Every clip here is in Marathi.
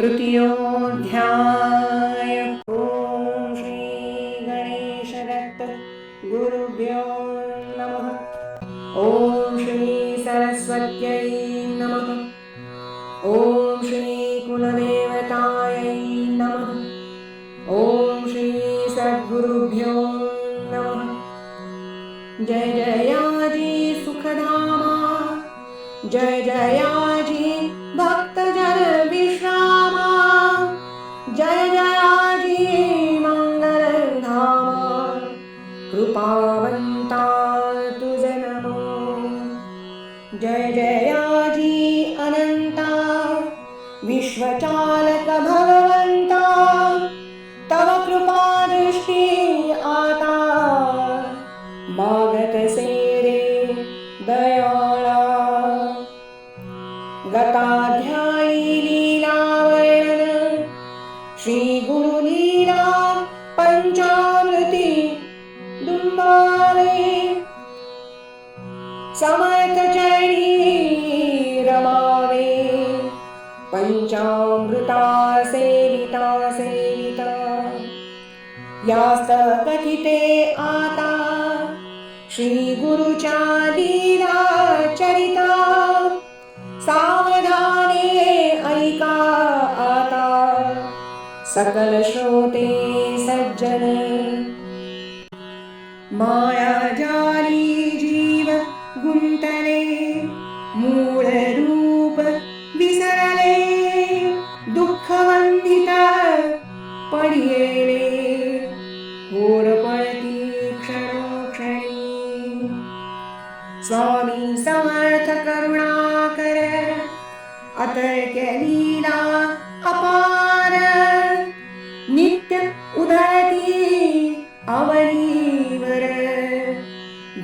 तृतीयोऽध्याय। ॐ श्री गणेशदत्त गुरुभ्यो नमः। ॐ श्री सरस्वत्यै नमः। ॐ श्री कुलदेवतायै नमः। ॐ श्री सद्गुरुभ्यो नमः। जय जयाजी सुखधामा, जय जयाजी भक्तजन विश्रामा, जय जयाजी मंगलधामा, कृपावंता तुझ नमो। जय जयाजी अनंता, विश्वचालक भगवंता, तव कृपा दृष्टि आता, मागत से रे दयाळा। गताध्यायी लीला वर्णन, श्री गुरु लीला पंचामृती दुंबारे, समर्थ चरणी रमावे, पंचामृता सेविता सेविता। यास्त कथिते आता, श्री गुरुच्या लीला चरिता, सावधाने ऐका आता, सकल श्रोते सज्जन। माया जाली जीव गुंतले, मूळ रूप विसरले, दुःखवंदित पडियेले, होरपळती क्षणोक्षणी। स्वामी समर्थ करुणाकर, अतर्क्य लीला अपार, नित्य उधळती अवनीवर,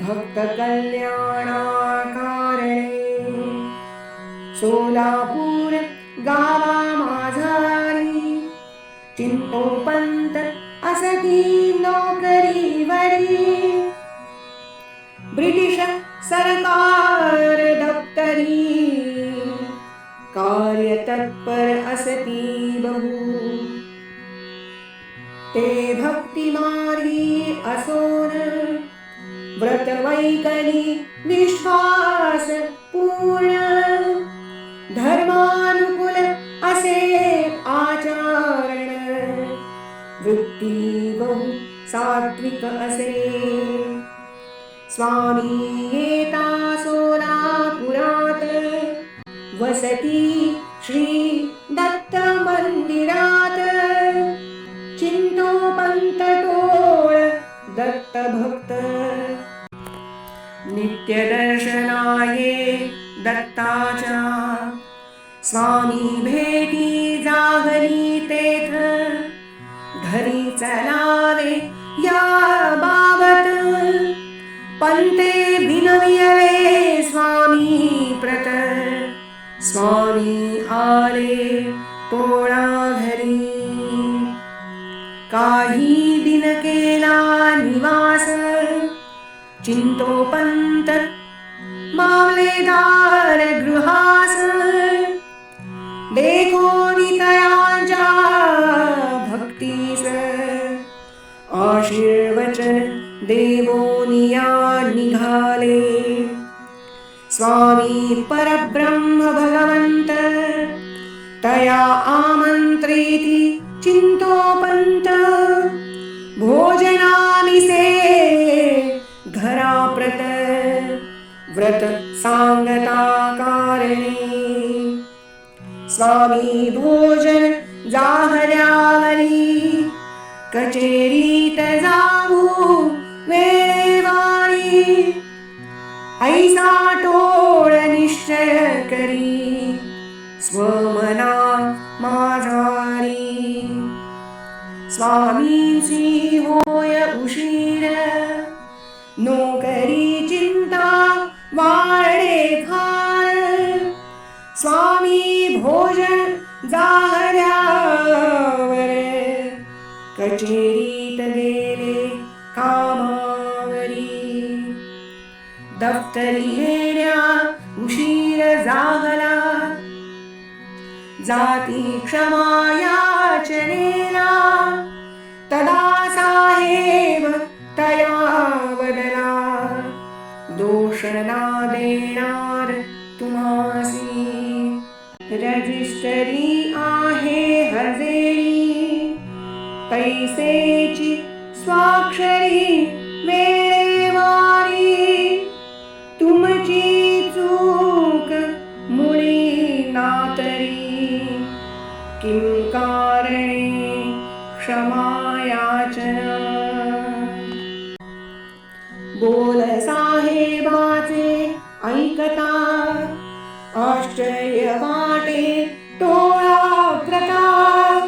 भक्त कल्याणाकारणे। सोलापूर गावा माझारी, चिंतोपंत असती नोकरीवरी, ब्रिटिश सरकार दप्तरी, कार्य तत्पर असती बहु। ते भक्ती मार्गी असोन, व्रत वैकली विश्वास पूर्ण, धर्मानुकूल असे आचरण, वृत्ती बहु सात्विक असे। स्वामी येता सोलापुरात, वसती श्री दत्त मंदिरात, चिंतोपंत टोळ दत्त भक्त, नित्य दर्शनाये दत्ताच्या। स्वामी भेटी जागली तेथ, घरी चलावे या बाबत, पंते भिनवियले स्वामी प्रत, स्वामी आले टोळा घरी। काही दिन केला निवास, चिंतोपंत मामलेदार गृहास, देखोनी तयांच्या भक्तीस, आशीर्वचन देवोनिया निघाले। स्वामी परब्रह्म भगवंत, तया आमंत्रिती चिंतोपंत, भोजनामिसे घराप्रत, व्रत सांगता कारणे। स्वामी भोजन जाहल्यावरी, कचेरीत जाऊ वेळेवारी, ऐसा टोळ निश्चय करी, स्वमना माझारी। स्वामींची होय उशीर, नोकरी चिंता वाढे फार, स्वामी भोजन जाहल्यावर, कचेरीत गेले कामावरी। दफ्तरी येण्या उशीर जागला, जाती क्षमा याचनेला तदा साहेब तया बदला दोष ना देणार तुम्हासी रजिस्टरी आहे हजेरी पैसेची स्वाक्षरी वेळेवारी तुमची चूक मुळी नातरी किं कारणे क्षमा याचना बोल साहेबाचे ऐकता आश्चर्य वाटे टोळा प्रकार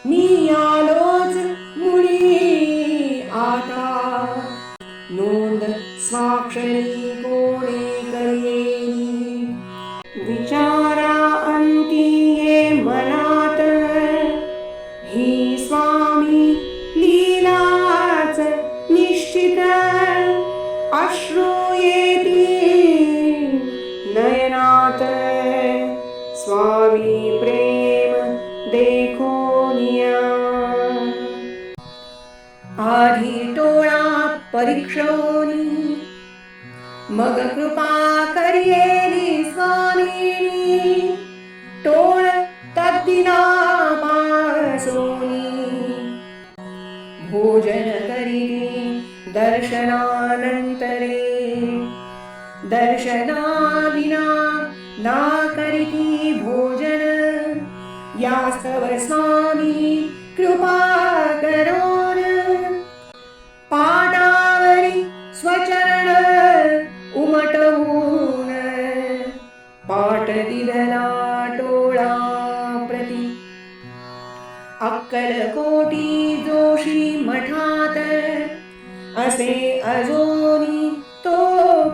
मी आलोच मुळी आता नोंद स्वाक्षरी कोणी करेनी विचारा अंती ये मनात ही स्वामी लीलाच निश्चित अश्रू येती नयनात स्वामी प्रेम देखोनिया आधी टोळा परीक्षोनी मग कृपा करियेली स्वामीनी टोळ तद्दिना पासोनी भोजन करिली दर्शनानंतरे दर्शनाविना ना करिती भोजन यास्तव स्वामी कृपा करोन पाटावरी स्वचरण उमटवून पाट दिधला टोळा प्रती अक्कलकोटी जोशी मठात असे अजोनी तो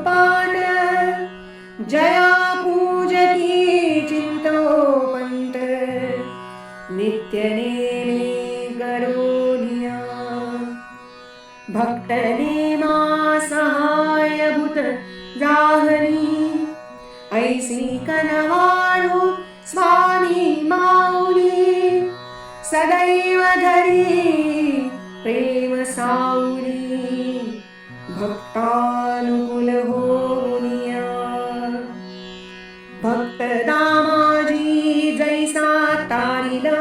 पाट जया पूजती चिंतोपंत नित्य नेमे करोनिया भक्त नेमा सहायभूत जाहरी ऐसी कनवाळू स्वामी माऊली सदैव धरी प्रेम सावली भक्तानुकूल होनिया भक्त दामाजी जैसा तारिला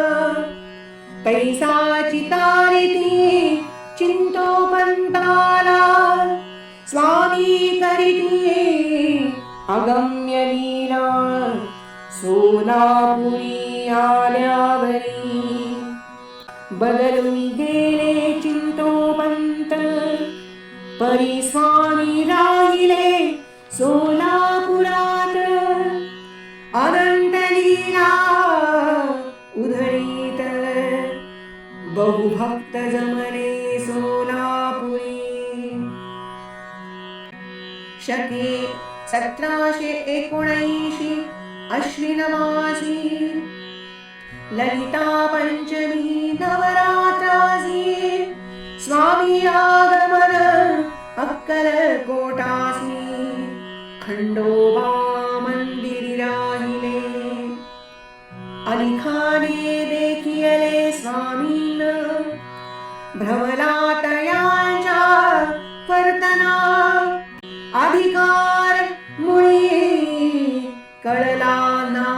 तैसाची तारिती चिंतोपंताला स्वामी करीती अगम्य लीला सोलापुरी आल्यावरी बदलून गेले चिंतोपंत परी स्वामी राहिले सोलापुरात अनंत लीला उधळीत बहुभक्त जमले सोलापुरी शके 1779 अश्विन मासी ललिता पंचमी नवरात्रासी स्वामी आगमन अक्कलकोटासी खंडोबा मंदिरी राहिले अलिखाने देखियले स्वामीन भ्रमला तयांच्या वर्तना अधिकार मुळी कळला ना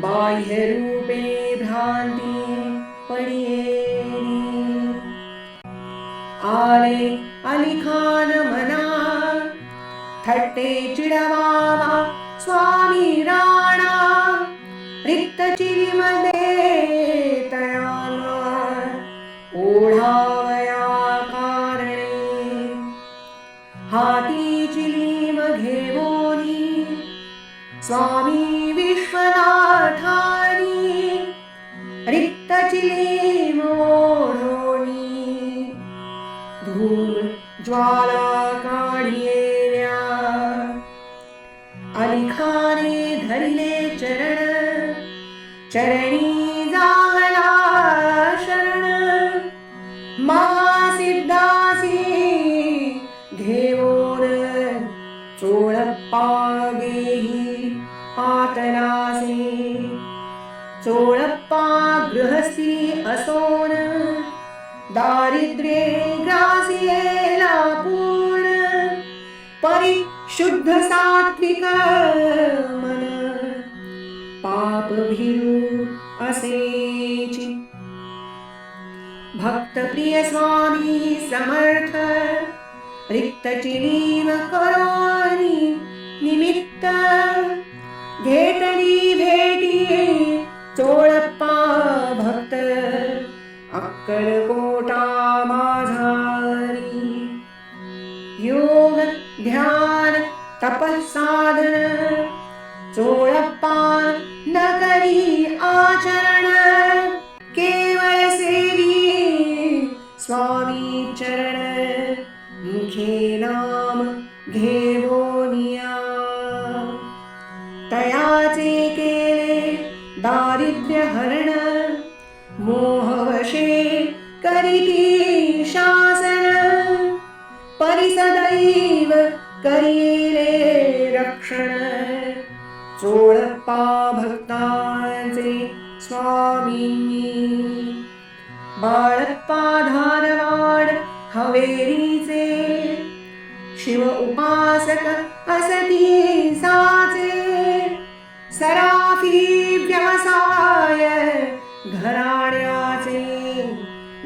बाह्य रूपे भ्रांती पडियेली आले अलिखान मना थट्टे चिडवावा स्वामी राणा रिक्त चिरीमध्ये तयाला ओढावया कारणे हाती चिलीम घेवोनी स्वामी विश्वनाथानी रिक्त चिलीम ओढोनी धूम ज्वाला काढियेल्या अलिखाने धरिले चरण चरणी जागला शरण महासिद्धासी घेऊन चोळप्पा गेही पातलासे चोळप्पा गृहस्थी असोन दारिद्र्ये ग्रासियेला पूर्ण परिशुद्ध सात्विक मन पाप भिरू असेची भक्त प्रिय स्वामी समर्थ रिक्तचिनीव करोनी निमित्त घेतली भेटी चोळप्पा भक्त अक्कलकोटा माझारी योग ध्यान तपसाधन चोळप्पा न करी आचरण केवळ सेवी स्वामी चरण मुखे नाम घेवोनिया तयाचे केले दारिद्र्य हरण मोहवशे करीती शासन परिसदैव करिले रक्षण चोळप्पा भक्तांचे स्वामींनी बाळप्पा धारवाड हवेरीचे शिव उपासक असती साचे सराफी व्यवसाय घराण्याचे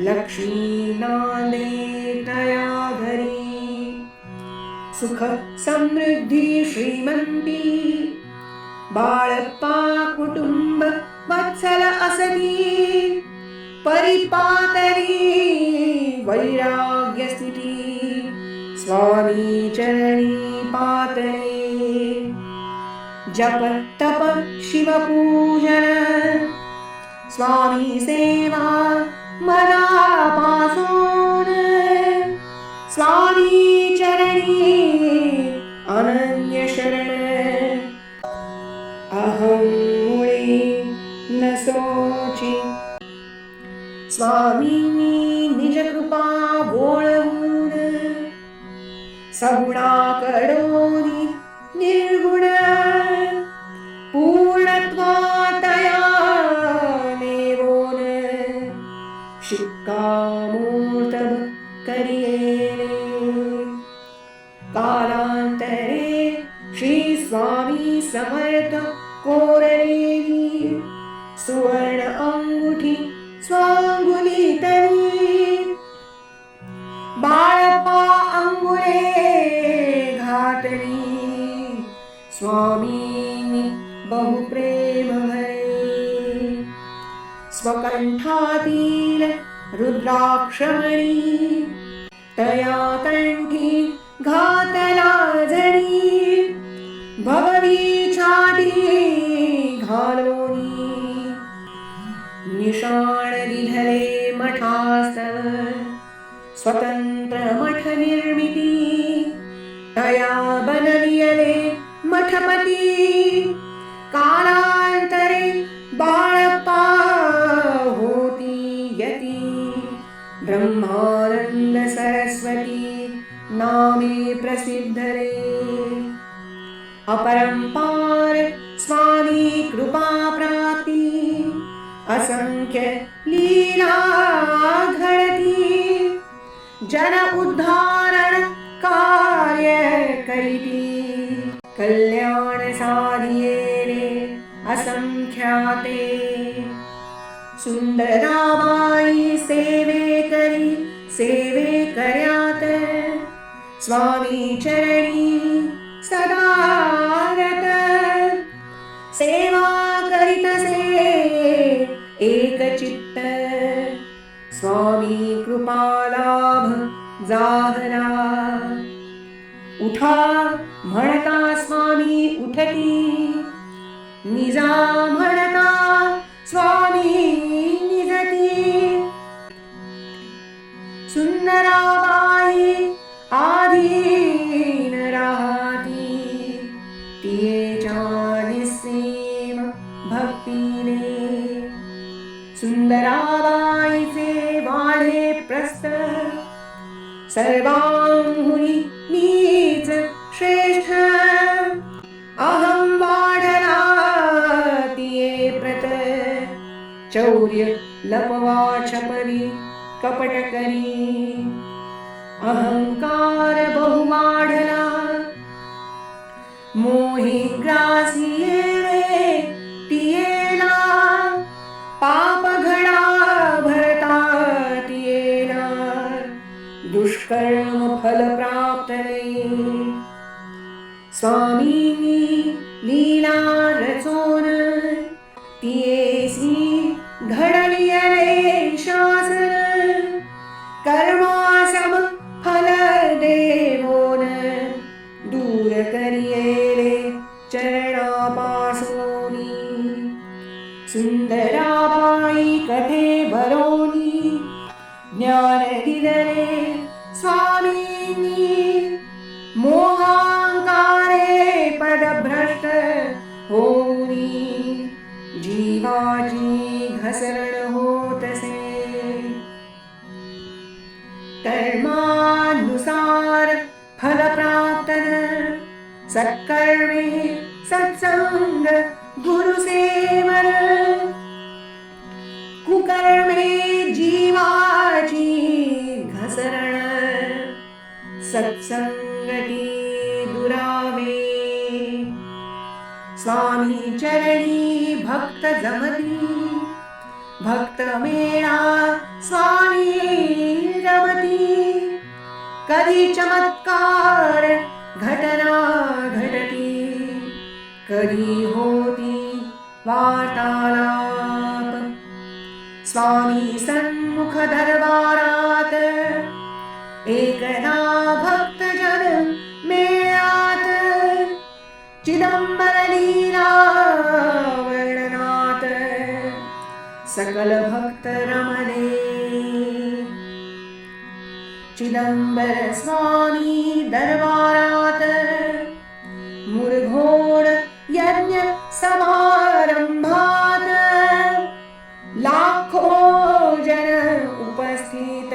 लक्ष्मी नांदे तया घरी सुख समृद्धी श्रीमंती बाळप्पा कुटुंब वत्सल असती परिपातरी वैराग्य स्थिती स्वामी चरणी पातळे जप तप शिवपूजन स्वामी सेवा मनापासून स्वामी चरणी अनन्य शरण अहं मुळे न सोची स्वामींनी निज कृपा बोळवून सगुणाकडोनी निर्गुण पूर्णत्वातया नेवोन शिक्कामोर्तब करियेले कालांतरे श्री स्वामी समर्थ कोरलेली सुवर्ण अंगुठी स्वांगुलीतली बाळप्पा अंगुले घातली स्वामींनी बहुप्रेम भरे स्वकंठातील रुद्राक्षमणी तया कंठी घातला जणी भगवी छाटी घालोनी निशाण दिधले मठास्तव स्वतंत्र मठ निर्मिती तया बनवियले मठपती कालांतरे बाळप्पा होती यती ब्रह्मानंद सरस्वती नामे प्रसिद्ध रे अपरंपार स्वामी कृपा प्राप्ती असंख्य लीला घडती जन उद्धारण कार्य करीती कल्याण साधियेले असंख्याते सुंदराबाई सेवे कर्यात स्वामी चरणी सदा रत सेवा करीतसे एक चित्त स्वामी कृपालाभ जागला उठा म्हणता स्वामी उठती निजा म्हणता स्वामी निजती सुंदराबाई आधीन राहती तियेच्या निस्सीम भक्तीने सुंदराबाईचे वाढे प्रस्थ सर्वांहुनी नीच श्रेष्ठ अहं वाढला तिये प्रत चौर्य लपवाछपरी कपट करी अहंकार बहु वाढला मोही ग्रासिये तियेला पाप घडा भरता तियेला दुष्कर्म फल प्राप्त नाही स्वामींनी लीला रचोन तियेसी घडविले शासन कर्मासम फल देवोन दूर करियेले चरणापासोनी सुंदराबाई कथे भरोनी ज्ञान दिदरे स्वामींनी मोहांकारे पदभ्रष्ट होनी जीवाची घसरण होतसे कर्मानुसार फल प्राप्त सत्कर्मे सत्संग गुरुसेवन कुकर्मे जीवाची घसरण सत्संगती दुरावे स्वामी चरणी भक्त जमती भक्त मेळा स्वामी रमती कधी चमत्कार घटना घडती कधी होती वार्तालाप स्वामी सन्मुख दरबारात एकदा भक्तजन मेळ्यात चिदंबर लीला वर्णनात सकल भक्त रमणे चिदंबर स्वामी दरबारात मुरघोड यज्ञ समारंभात लाखो जन उपस्थित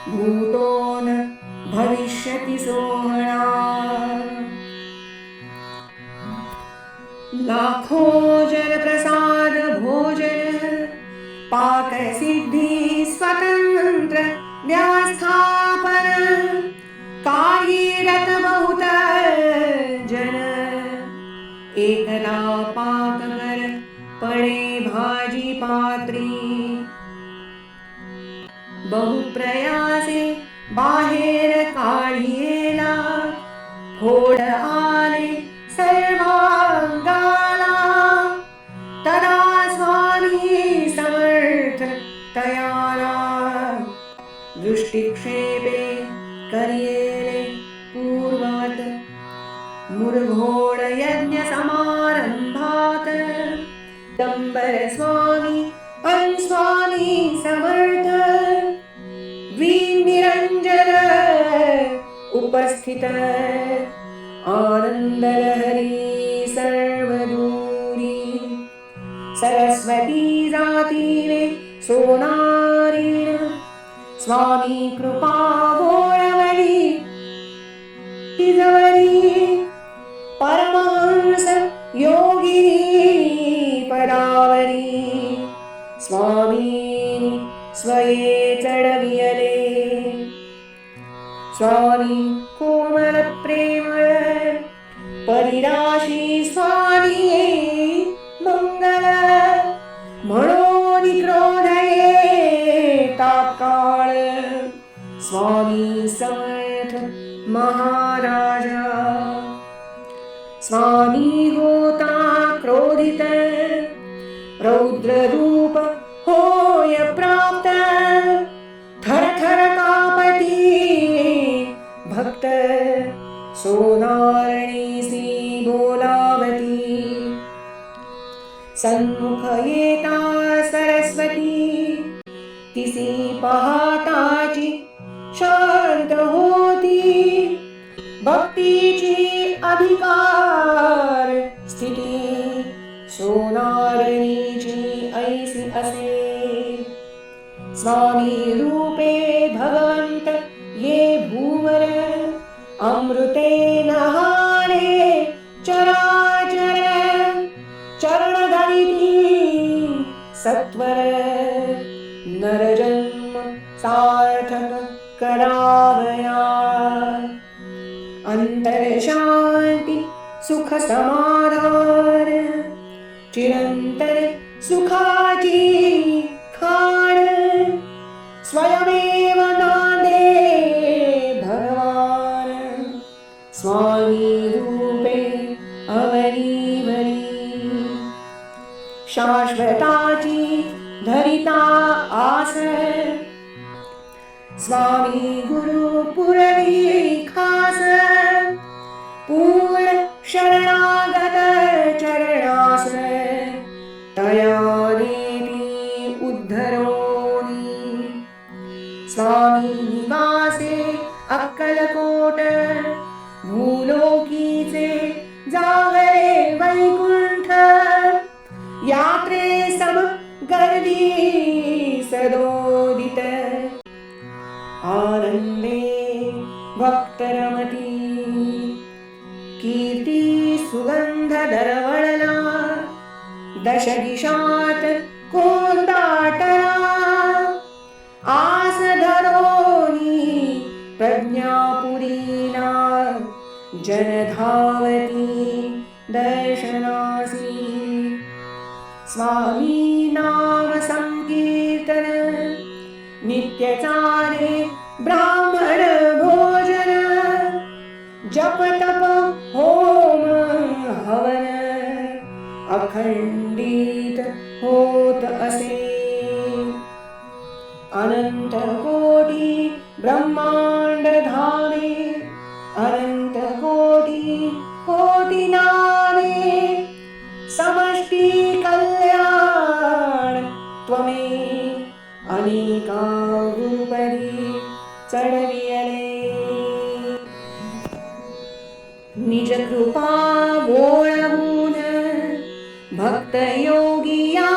भूतोन भविष्यति सोहळा लाखो जन प्रसाद भोजन पाक सिद्धी स्वतंत्र व्यवस्थापन कार्यरत बहुत जन एकदा पाककर पडे भाजी पात्री बहु प्रयासे बाहेर काढियेला फोड आले सर्वांगाला तदा स्वामी समर्थ तयाला दृष्टिक्षेपे करियेले पूर्ववत मुरघोड यज्ञ समारंभात चिदंबर स्वामी स्वामी समर्थ निरंजन उपस्थित आनंद लहरी सर्वदूरी सरस्वती जातीने सोनारीण स्वामी कृपा गोळवली तिजवरी परमहंस योगिनी पदावरी स्वामी स्वये चढवियले स्वामी कोमल प्रेमळ परिराशी स्वामी मंगल म्हणून क्रोधये तात्काळ स्वामी समर्थ महाराजा स्वामी होता क्रोधित रौद्र रूप होय प्राप्त थरथर कापती भक्त सोनारणीसी बोलावती सन्मुख येता सरस्वती तिसी पाहताची शांत होती भक्तीची अधिकार स्थिती सोनारणीची ऐसी असे स्वामी रूपे भगवंत ये भूवर अमृते नहाने चराचर चरण धरिती सत्वर नरजन्म सार्थक करावया अंतरशांती सुख समाधान चिरंतर सुखाची खाण स्वयमेव नांदे भगवान स्वामी रूपे अवरीवरी शाश्वताची धरिता आस स्वामी गुरु पुरवी खास पूर्ण शरणागत चरणास तया देवी उद्धरोनी स्वामी निवासे अक्कलकोट भूलोकीचे जागरे वैकुंठ यात्रे सम गर्दी सदोदित आनंदे भक्तरमती कीर्ती सुगंध दरवळला दश दिशात कोंदाटला आस धरोनी प्रज्ञापुरीला जनधावती दर्शनासी स्वामी नाम संकीर्तन नित्य चाले ब्राह्मण भोजन जप तप होम हवन अखंडित होत असे अनंत कोटी ब्रह्मांड धामे अनंत कोटी कोटी नामे समष्टि कल्याण त्वमे अनेका गुरुपदी चढवियले निज कृपा बोळवून भक्त योगिया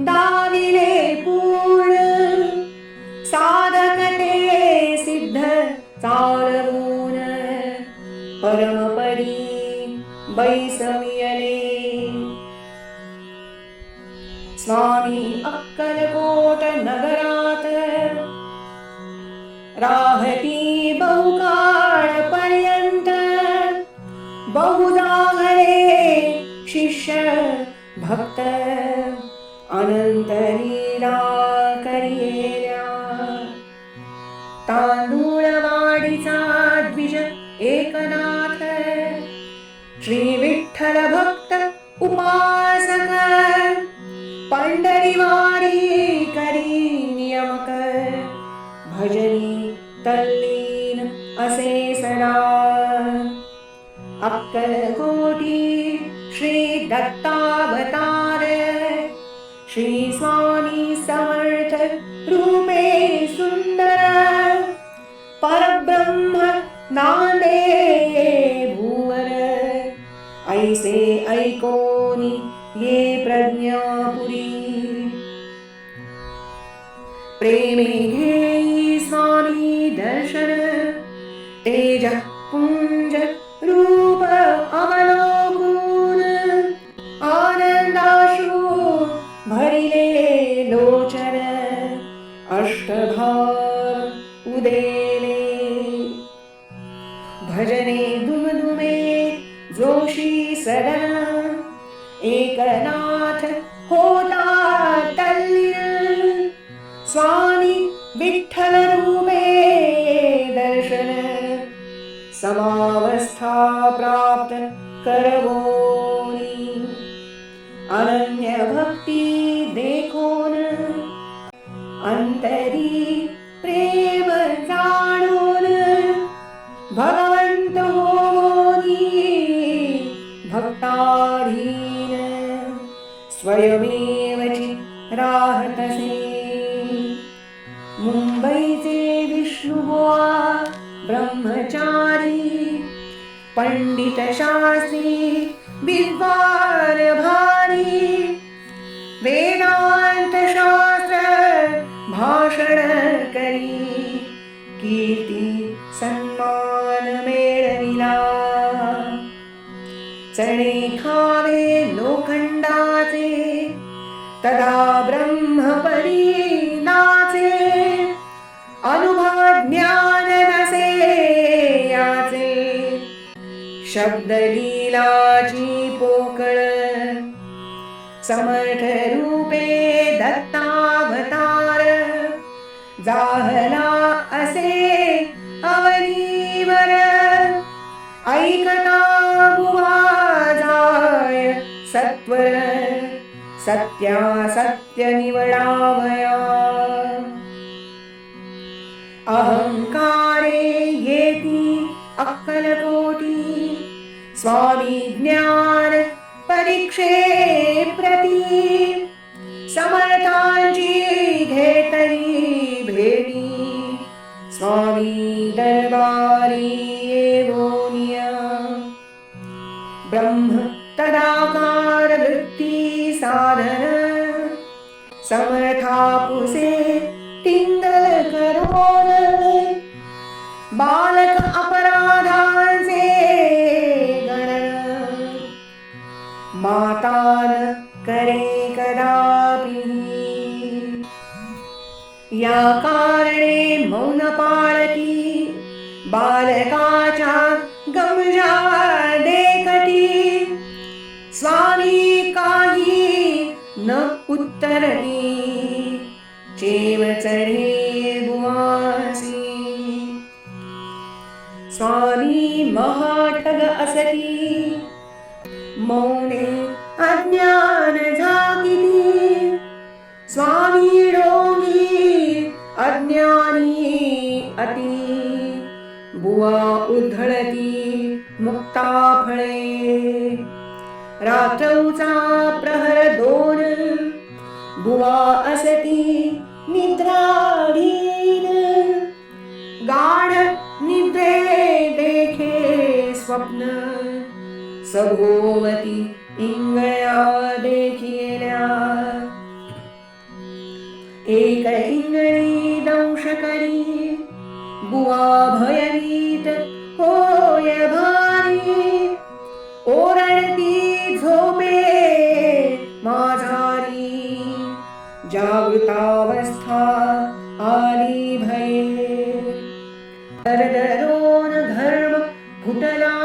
दाविले पूर्ण साधकते सिद्ध चालवून परमपरी बैसवियले स्वामी अक्कलकोट नगरात राहती बहुकाळ पर्यंत बहुजागरे शिष्य भक्त अनंत लीला करियेल्या तांदूळवाडीचा द्विज एकनाथ श्री विठ्ठल भक्त उपासक पंढरीवारी करी नियमक भजनी तल्लीन असे सदा अक्कलकोटी श्री दत्तावतार श्री स्वामी समर्थ रूपे सुंदर परब्रह्म नांदे भुवर ऐसे ऐकोनी ये प्रज्ञापुरी प्रेमे घेई स्वामी दर्शन तेज पुंज रूप अवलोकून आनंदाश्रु भरिले लोचन अष्टभार उदेले भजने दुमदुमे जोशी सदन एकनाथ होता तल्लीन स्वामी विठ्ठल रूपे दर्शन समावस्था प्राप्त करवोनी अनन्य भक्ति देखोन अंतरी प्रेम जाणून भगवंत होनी भक्ताधीन स्वयमेवची राहतसे मुंबईचे विष्णुबुवा ब्रह्मचारी पंडित शास्त्री विद्वान भारी वेदांत शास्त्र भाषण करी कीर्ती सन्मान मेळविला चणे खावे लोखंडाचे तदा ब्रह्म शब्दलीलाची पोकळ समर्थ रूपे दत्तावतार जाहला असे अवनीवर ऐकता बुवा जाय सत्वर सत्यासत्य निवडावया अहंकारे येती अक्कलकोटी स्वामी ज्ञान परीक्षे प्रती समर्थांची घेतली भेटी स्वामी दरबारी येवोनिया ब्रह्म तदाकार वृत्ती साधन समर्थापुसे तिंदल करोन बालक अपराधांचे गणन मातान करे कदापि या कारणे मौन पाळती बालकाच्या गमजा देखती स्वामी काही न उत्तरती चेव चढे बुवासी स्वामी महाठग असती मौने अज्ञान झाकिती स्वामी डोंगी अज्ञानी अति बुवा उधळती मुक्ता फळे रात्रौचा प्रहर 2 बुवा असती निद्राधीन गाढ निद्रे देखे स्वप्न सभोवती इंगळ्या देखिल्या एक इंगळी दंश करी बुवा भयभीत होय भारी ओरडती झोपे माझारी जागृतावस्था आली भये दरदरोन धर्म फुटला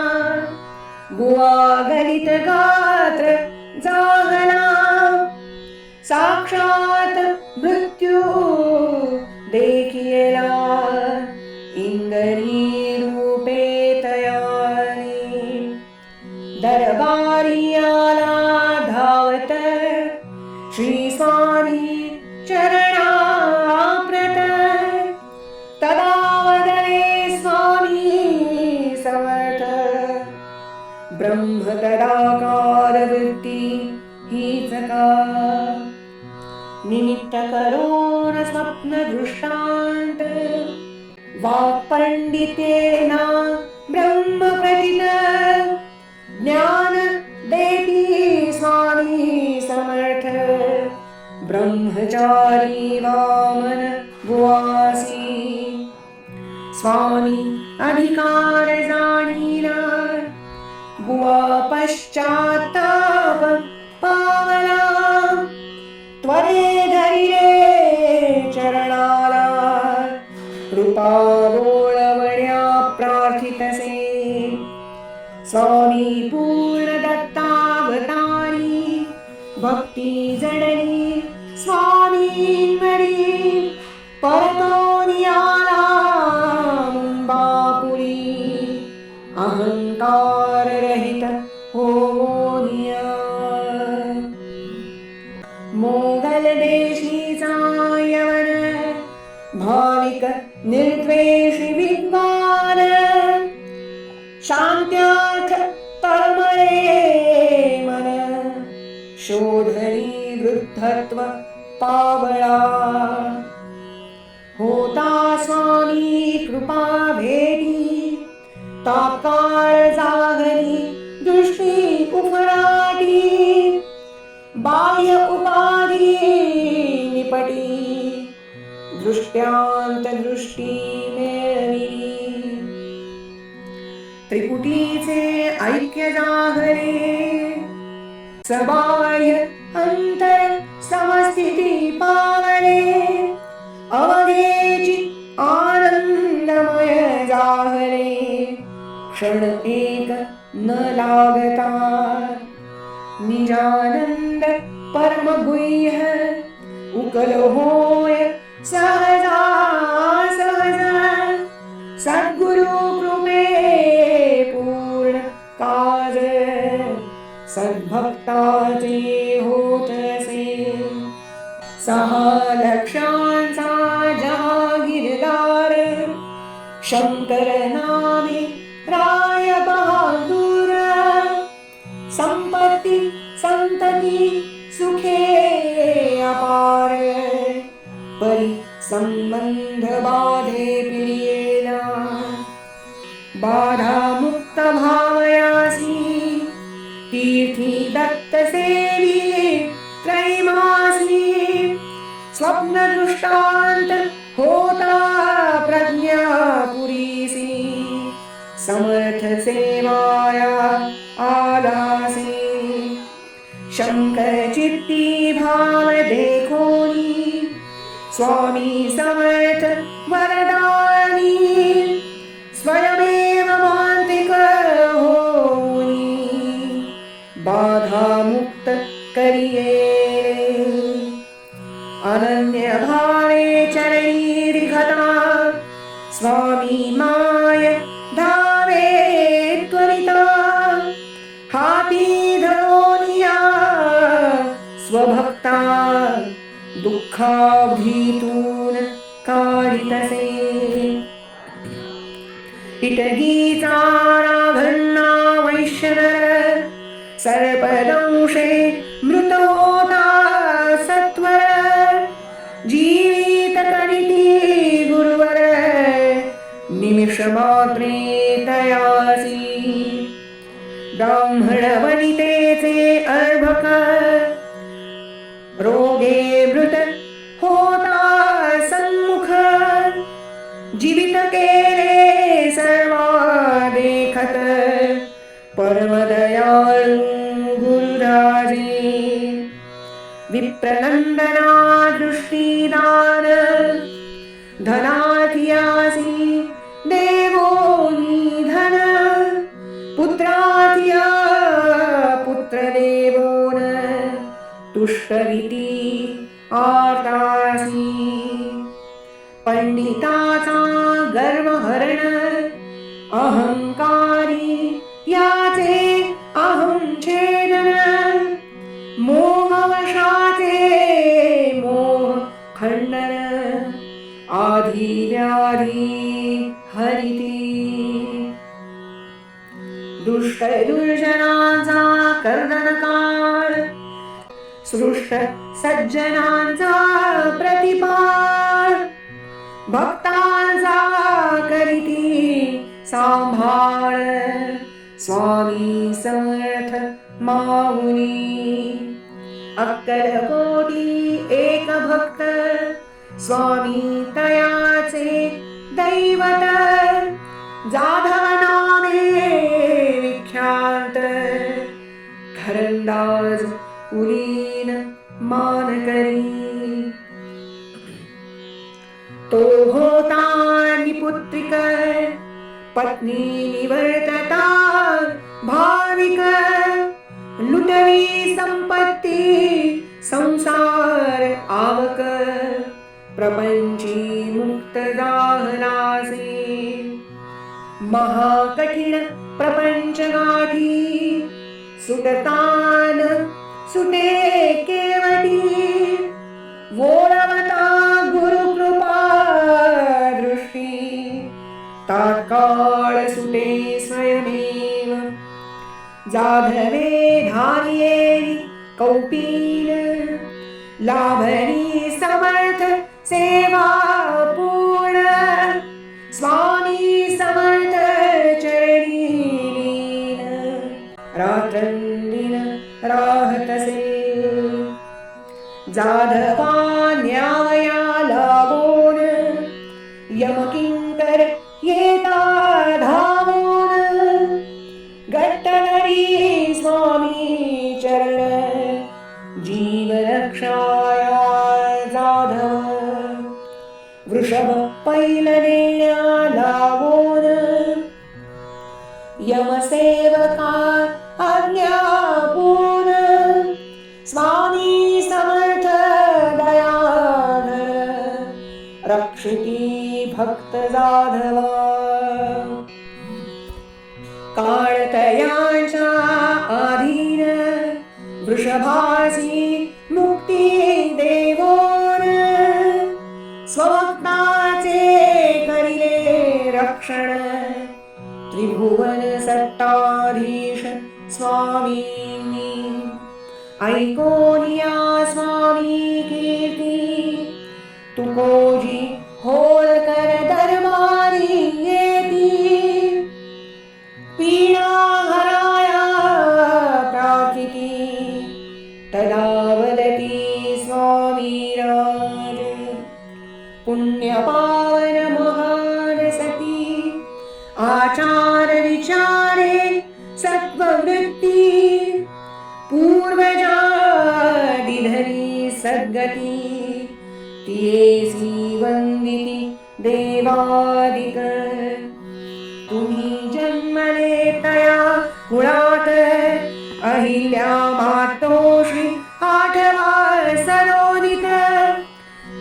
बुवा गलित गात्र जागला साक्षात मृत्यू देखिला इंगरी रूपे तयारी दरबारी आला धावत श्री स्वामी चरणाप्रत तदा वदने स्वामी समर्थ ब्रह्म तदाकार वृत्ती हीच का निमित्त करोन स्वप्न दृष्टांत वाक्पंडितेना ब्रह्म प्रथित ज्ञान देती स्वामी समर्थ ब्रह्मचारी वामन बुवासी स्वामी अधिकार जाणीला बुवा पश्चात्ताप पावला त्वरे धैर्ये चरणाला कृपा बोळवण्या प्रार्थितसे स्वामी पूर्ण दत्तावतारी भक्ती जडली स्वामींवरी परतोनी आला मुंबापुरी अहंकार रहित होनिया मोगल देशीचा यवन भाविक निर्द्वेषी विद्वान शांत्यार्थ तळमळे मन शोधली वृद्धत्व पावळा होता स्वामी कृपा भेटी तात्काळ जागली दृष्टी उफराटी बाह्य उपाधी निपटी दृष्ट्यांत दृष्टी मेळविली त्रिपुटीचे ऐक्य जागले सबाह्य अंतर समस्थिती पावले अवघेची आनंदमय जागले क्षण एक न लागता निजानंद परम गुह्य उकल होय सहजा सहज सद्गुरु कृपे पूर्ण काज सद्भक्ताचे होत असे 6 लक्षांचा जहागीरदार शंकर नामे राय बहादूर संपत्ती संतती सुखे अपार परी संबंध बाधे पिरियेला बाधा मुक्त भावयासी तीर्थी दत्त सेवी त्रैमासी स्वप्न दृष्टांत होता प्रज्ञा पुरीसी समर्थ सेवाया आलासी शंकर चित्ती भाव देखोनी स्वामी समर्थ वरदानी स्वयमेव मांत्रिक होनी बाधा मुक्त करिये अनन्य भावे चरणी रिघता स्वामी माय धावे त्वरिता हाती धरोनिया स्वभक्ता दुःखाभीतून काढितसे इटगीचा राघण्णा वैश्यनर सर्पदंशे मृत होता सत्वर जीवित करिती गुरुवर निमिष मात्रे तयासी ब्राह्मण वनितेचे अर्भक रोगे मृत होता सन्मुख जीवित केले सर्वा देखत परमदयाळु गुरुराजे विप्रनंदना दृष्टीदान धनाथियासी देवो निधन पुत्राथिया पुत्रदेवोन तुष्टविती आर्तासी पंडिताचा गर्वहरण अहंकारी याचे अहं छेदन मोहवशाचे मोह खंडन आधी व्याधी हरिती दुष्ट दुर्जनांचा कर्दन काळ सृष्ट सज्जनांचा प्रतिपाळ भक्तांचा करीती सांभाळ स्वामी समर्थ माऊली अक्कलकोटी एक भक्त स्वामी तयाचे दैवत जाधव नामे विख्यात खरंदाज कुलीन मानकरी तो होता निपुत्रिक पत्नी निवर्तता भाविक लुटवी संपत्ती संसार आवक प्रपंची मुक्त जाहलासे महाकठीण प्रपंच गाठी सुटतान सुटे केवटी वोळवता गुरुकृपा दृष्टी तात्काळ सुटे स्वयमेव जाधवे धार्ये कौपीन लाभणी समर्थ सेवा पूर्ण स्वामी समर्थ चरणी लीन रात्रंदिन राहतसे जाधवा न्याया लाभोन यमकिंकर येता धावोन गट्टनरी स्वामी चरण जीव रक्षाया जाधव वृषभ पैल नेण्या लावोन यमसेवका आज्ञापूर्ण स्वामी समर्थ दयाधर रक्षिती भक्त जाधवा काळतयांच्या अधीन वृषभासी मुक्ती देवोन स्वभक्ताचे करिले रक्षण त्रिभुवन सत्ताधीश स्वामींनी ऐकोनिया स्वामी कीर्ती तुकोजी होळकर दरबारी येती पीडा हराया प्राकृती तदा वदती स्वामीराज पुण्यपावन महान सती आचार विचारे सत्ववृत्ती पूर्वजा दिधरी सद्गती तियेसी वंदिती देवादिक तुम्ही जन्मले तया कुळात अहिल्या मातोश्री आठवा सरोदित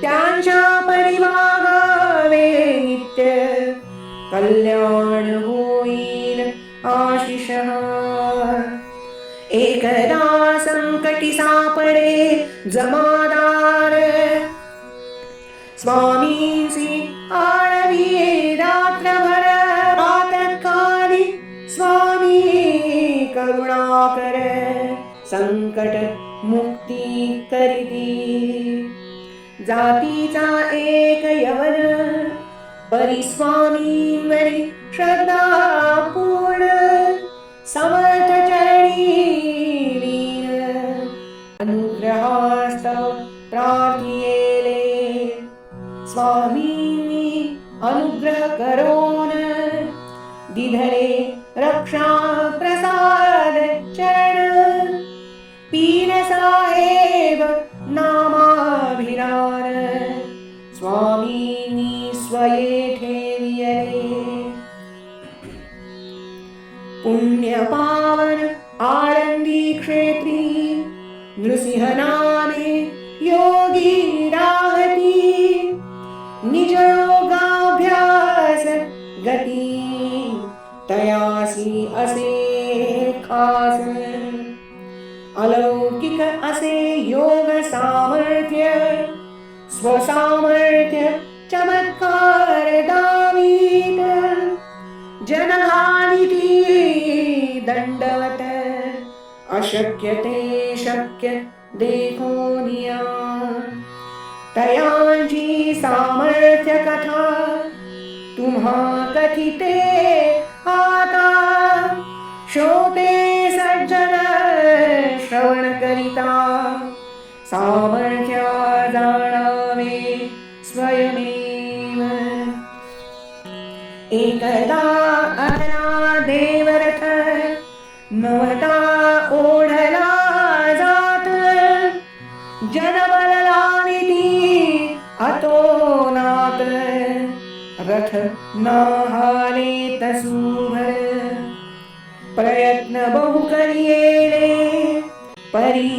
त्यांच्या परिवागावे नित्य कल्याण होईल आशिषः एकदा संकटी सापडे जमादार स्वामींची आळवी रात्रभर प्रातःकाली स्वामी करुणाकर संकट मुक्ती करिती जातीचा एक यवन परिस्वामींवरी श्रद्धा पूर्ण समर्थ चरणी लीन अनुग्रहास्त प्रार्थियेले स्वामींनी अनुग्रह करोन दिधरे रक्षा प्रसाद चरण पीर साहेब नामाभिरान स्वामींनी स्वये ठेवियले पुण्यपावन आळंदी क्षेत्री नृसिंह नामे योगी राहती निज योगाभ्यास गती तयासी असे खास अलौकिक असे योग सामर्थ्य स्वसामर्थ्य चमत्कार दावीत जनहानिती दंडवत अशक्य ते शक्य देखोनिया तयांची सामर्थ्य कथा तुम्हा कथिते आता श्रोते सज्जन श्रवण करिता सामर्थ्य जाणावे स्वयमेव एकदा अदला देवरथ नवता ओढला जात जनबललानिती अतोनात रथ नाहाले तसूभर प्रयत्न बहु करियेले परी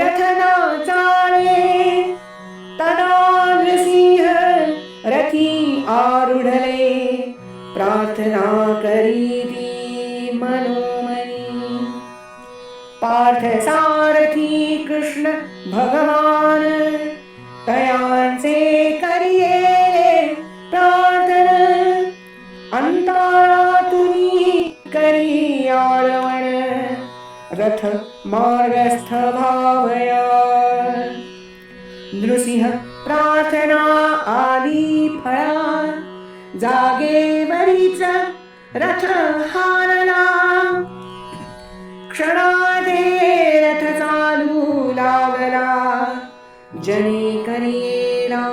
रथ ना चाले तदा नृसिंह रथी आरूढले प्रार्थना करीती मनोमनी पार्थ सारथी कृष्ण भगवान तयांचे करिये प्रार्थना अंतरातुनी करी आळवण रथ मार्गस्थ भावया नृसिंह प्रार्थना आली फळा जागेवरीच रथ हारला क्षणाते रथ चालू लागला जने करियेला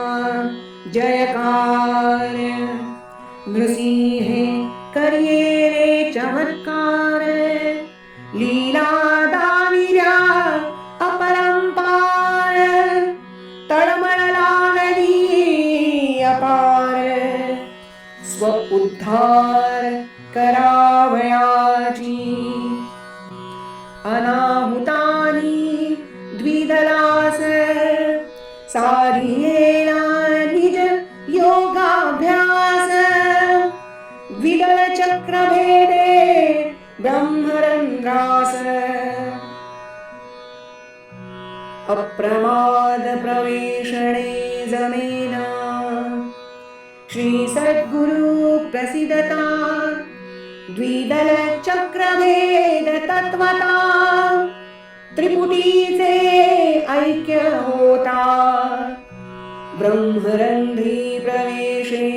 जयकार नृसिंहे करियेले चमत्कार लीला दाविल्या अपरंपार तळमळ लागली अपार स्व उद्धार करावया अनाहुतानि द्विदलास साधियेला निज योगाभ्यास द्विदल चक्रभेदे ब्रह्मरन्ध्रास अप्रमाद प्रवेशणे जमेना श्री सद्गुरु प्रसिद्धता द्विदल चक्रभेद तत्वता त्रिपुटीचे ऐक्य होता ब्रह्मरंध्री प्रवेशे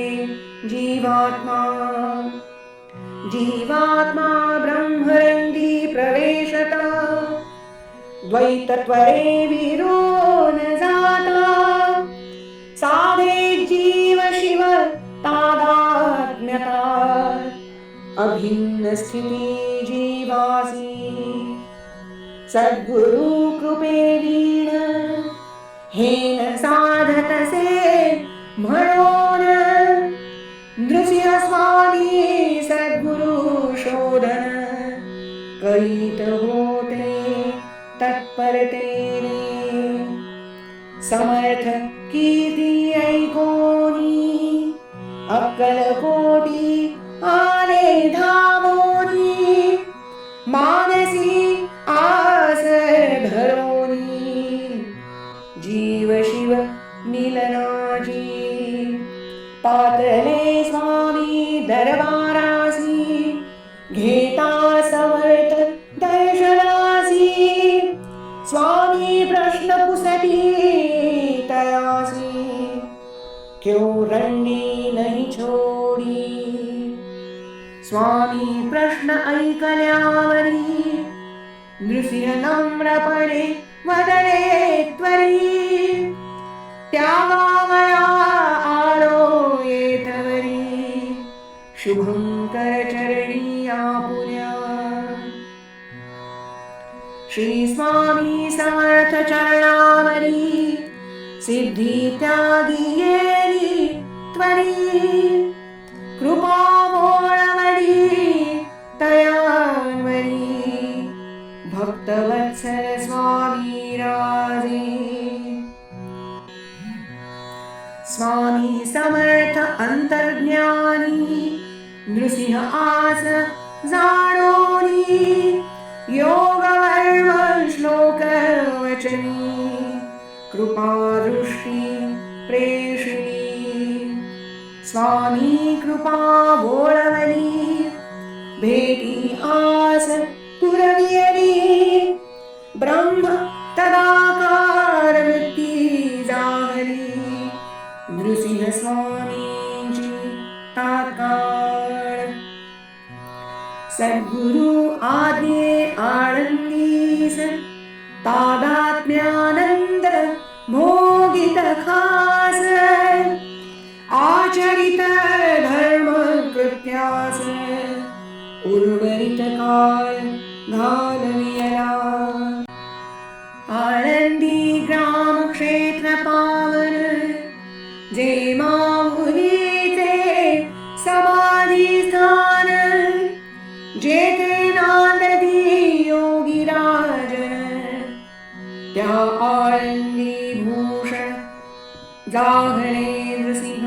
जीवात्मा जीवात्मा ब्रह्मरंध्री प्रवेशता द्वैतत्वरे विरो न जाता साधे जीव शिव तादात्म्यता अभिन्न स्थिती जीवासी सद्गुरु कृपेवीण हेन साधतसे म्हणून नृसिंह स्वामी सद्गुरु शोधन करीत होते तत्परतेने समर्थ कीर्ती ऐकोनी अक्कलकोटी आले धावोनी मानसी आस धरोनी जीव शिव मिलनाची पातले स्वामी दरबारासी घेता समर्थ दर्शनासी स्वामी प्रश्न पुसती तयासी क्यों रंडी नहीं छोडी स्वामी प्रश्न ऐकल्यावरी नृसिंह नम्रपणे वदने त्वरी त्यागावया आलो येतवरी शुभंकर चरणी आपुल्या श्री स्वामी समर्थ चरणावरी सिद्धी त्यागी येरी त्वरी कृपा मोळवडी तयावरी भक्तवत्सल स्वामी राजे स्वामी समर्थ अंतर्ज्ञानी नृसिंह आस जाणोनी योग वर्म श्लोक वचनी कृपा दृष्टी प्रेषणी स्वामी कृपा बोळवली भेटी आस पुरवियली ब्रह्म तदाकार वृत्ती जागली नृसिंह स्वामींची तात्काळ सद्गुरु आज्ञे आनंदीस तादात्म्यानंद भोगित खास आचरित धर्म कृत्यास उर्वरित काळ घालविला आनंदी ग्राम क्षेत्र पावन जे माऊलीचे समाधी स्थान जेथे नांदती योगी राजन त्या आळंदी भूषण जागले नृसिंह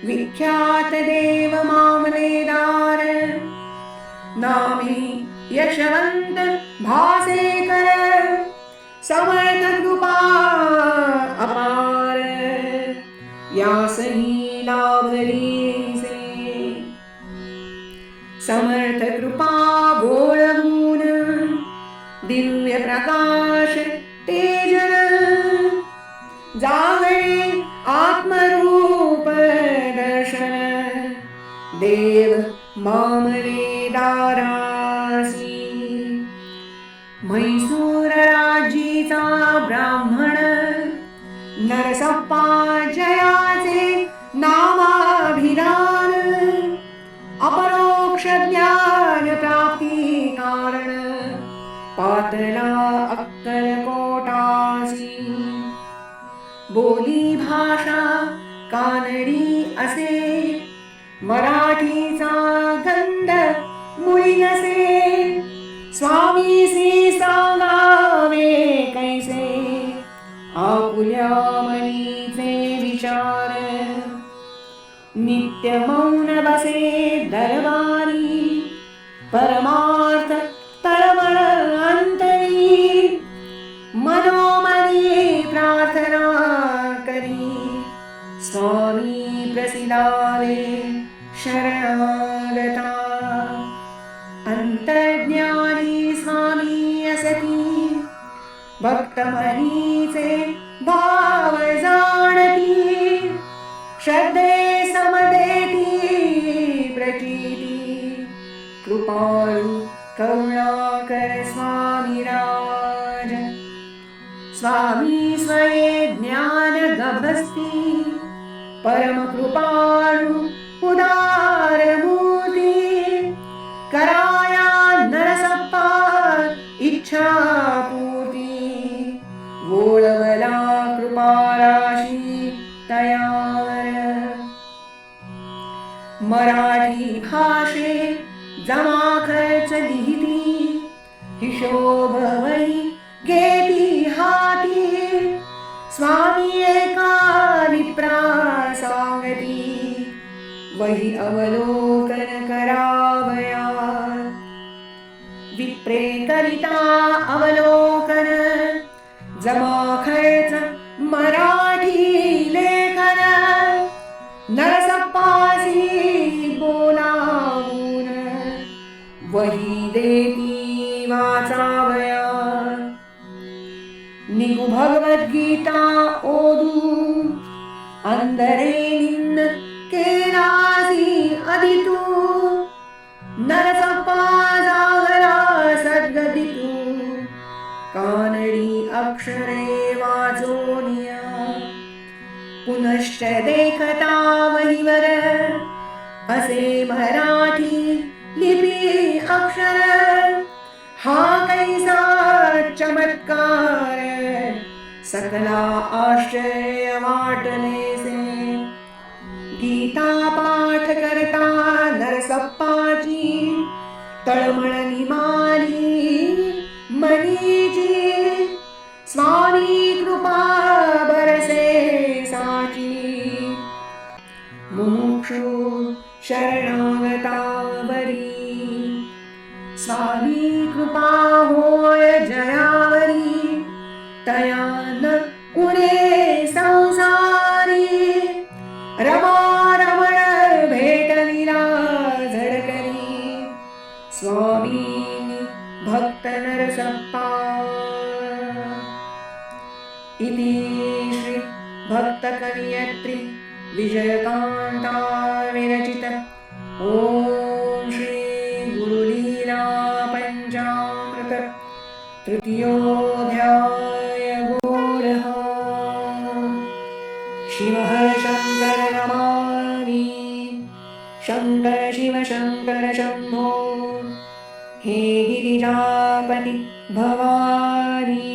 विख्यात देव मामलेदार नामी यशवंत भासेकर समर्थ कृपा अपार यासही लाभली से समर्थ कृपा बोळवून दिव्य प्रकाश तेजन जागळे आत्मरूप दर्शन देव मामलेदारासी म्हैसूर राज्याचा ब्राह्मण नरसप्पा जयाचे नामाभिधान अपरोक्ष ज्ञान प्राप्ती कारण पातला अक्कलकोटासी बोली भाषा कानडी असे मराठीचा गंध मुळी नसे स्वामीसी सांगावे कैसे आपुल्या मनीचे विचार नित्य मौन बसे दरबारी परमार्थ तळमळ अंतरी मनोमनी प्रार्थना करी स्वामी प्रसिदावे शरणागता अंतर्ज्ञानी स्वामी असती भक्तमनीचे भाव जाणती श्रद्धे समदेती प्रचिती कृपाळू करुणाकर स्वामी राज स्वामी स्वये ज्ञान गभस्ती परम कृपाळू उदार मूर्ती कराया नरसप्पा इच्छा पूर्ती वोळवला कृपाराशी तयार मराठी भाषे जमा खर्च लिहिती हिशोब वही घेती हाती स्वामी एका विप्रा सांगती वही अवलोकन करावया विप्रे करिता अवलोकन जमा खर्च मराठी लेखन नरसप्पासी बोलावून वही देती वाचावया निगु भगवद्गीता ओदू अंदरे निन्न केलासी अधितू नरसप्पा जागला सद्गदितू कानडी अक्षरे वाचोनिया पुनश्च देखता वहीवर असे मराठी लिपी अक्षर हा कैसा चमत्कार सकला आश्चर्य वाटलेसे गीता पाठ करता नरसप्पाची तळमळ निमाली मनीची स्वामी कृपा बरसे साची मुमुक्षु शरणागतावरी स्वामी कृपा होय जयावरी तया न उणे संसारी रमा रमण भेटविला झडकरी स्वामी भक्त नरसप्पा इति श्री भक्त कवयित्री विजयकांता विरचित ओम श्री गुरुलीला पंचामृत तृतीयोऽध्याय गूढः शिवः शंकर नमामि शंकर शिव शंकर शंभो हे गिरिजापति भवानी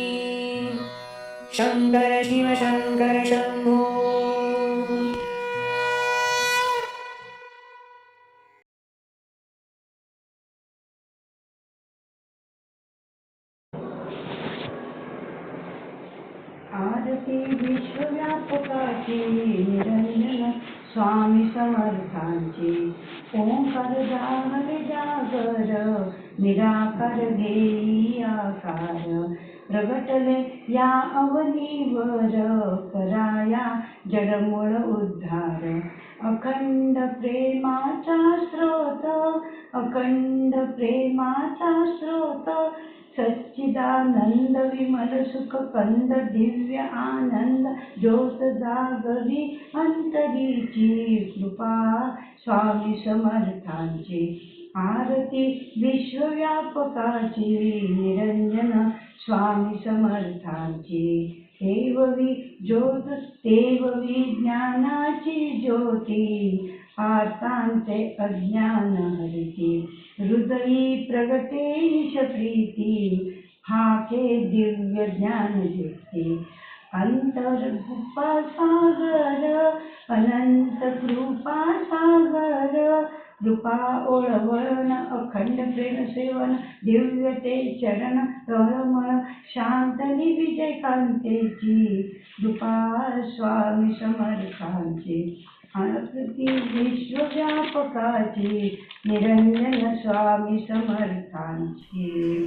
शंकर शिव शंकर शंभो आरती विश्वव्यापकाची निरंजन स्वामी समर्थांची ओंकार जागर जागर निराकार घेई आकार प्रगटले या अवनीवर कराया जडमूळ उद्धार अखंड प्रेमाचा स्रोत अखंड प्रेमाचा स्रोत सच्चिदानंद विमल सुख कंद दिव्य आनंद ज्योत जागरी अंतरीची कृपा स्वामी समर्थांची आरती विश्वव्यापकाची निरंजन स्वामी समर्थांची देववी ज्योत देववी ज्ञानाची ज्योती आर्तांचे अज्ञान हरिती हृदयी प्रगटे ईश प्रीती हाके दिव्य ज्ञान दीप्ती अंतर्गुप्पा सागर अनंत कृपा सागर कृपा ओळवळण अखंड प्रेम सेवन दिव्य ते चरण तळमळ शांतनी विजय कांतेची कृपा स्वामी समर्थांची अनकृती विश्वव्यापकाची निरंजन स्वामी समर्थांची